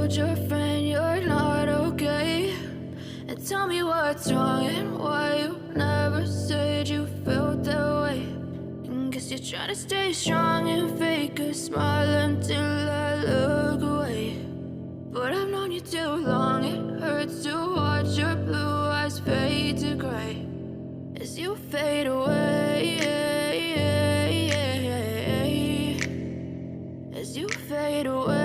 told your friend you're not okay? And tell me what's wrong and why you never said you felt that way. And guess you're trying to stay strong and fake a smile until I look away. But I've known you too long, it hurts to watch your blue eyes fade to gray as you fade away, as you fade away.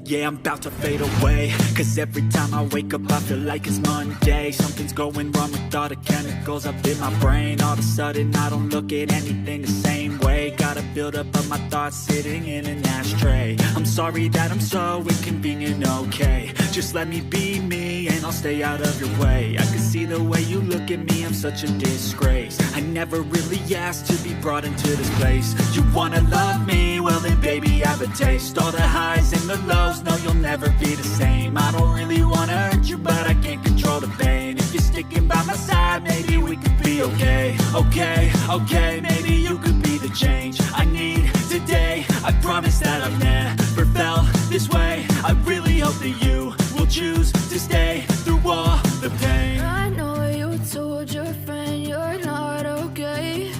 Yeah, I'm about to fade away, cause every time I wake up I feel like it's Monday. Something's going wrong with all the chemicals up in my brain. All of a sudden I don't look at anything the same way. Got a buildup of my thoughts sitting in an ashtray. I'm sorry that I'm so inconvenient, okay? Just let me be me and I'll stay out of your way. I can see the way you look at me, I'm such a disgrace. I never really asked to be brought into this place. You wanna love me? Well then baby, have a taste. All the highs and the lows, no, you'll never be the same. I don't really wanna hurt you, but I can't control the pain. If you're sticking by my side, maybe we could be okay. Okay, maybe you could be the change I need today. I promise that I've never felt this way. I really hope that you will choose to stay through all the pain. I know you told your friend you're not okay.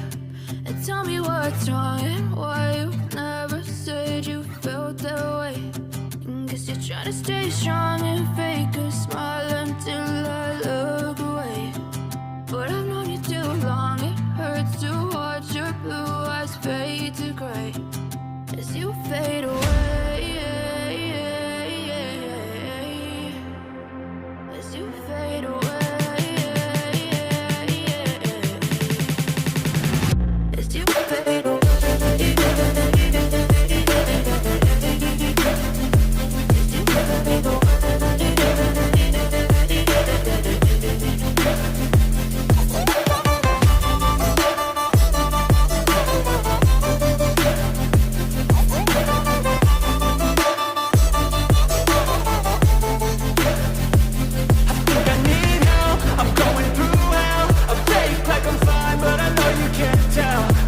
And tell me what's wrong and why you never said you felt that way. And guess you're trying to stay strong and fake a smile until I look away. But I've known you too long, it hurts to watch your blue eyes fade to gray as you fade away, as you fade away. As you fade away.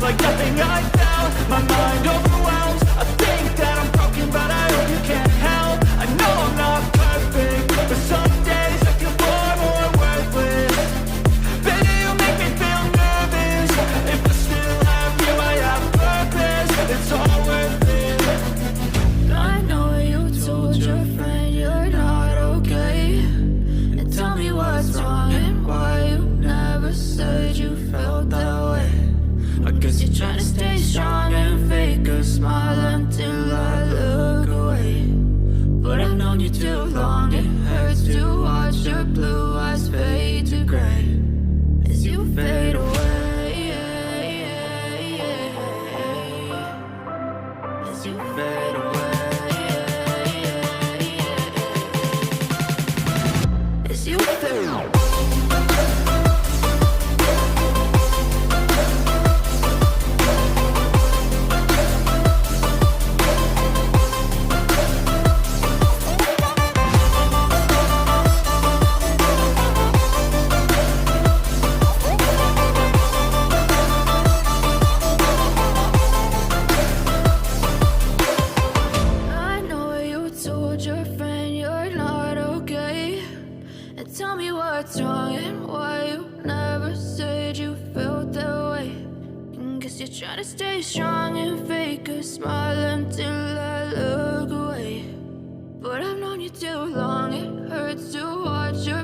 Like nothing I found, my mind overwhelms. I think that I'm broken, but I hope you can't help. I know I'm not perfect, but some days I feel far more worthless. Baby, you make me feel nervous. If I still have you, I have purpose. It's all worth it. I know you told your friend you're not okay. And tell me what's wrong and why you never said you felt that way. I guess you're trying to stay strong and fake a smile until I look away. But I've known you too long, it hurts to watch your blue eyes fade to gray as you fade away, as you fade away, as you fade away. Tell me what's wrong and why you never said you felt that way. And guess you're trying to stay strong and fake a smile until I look away. But I've known you too long, it hurts to watch your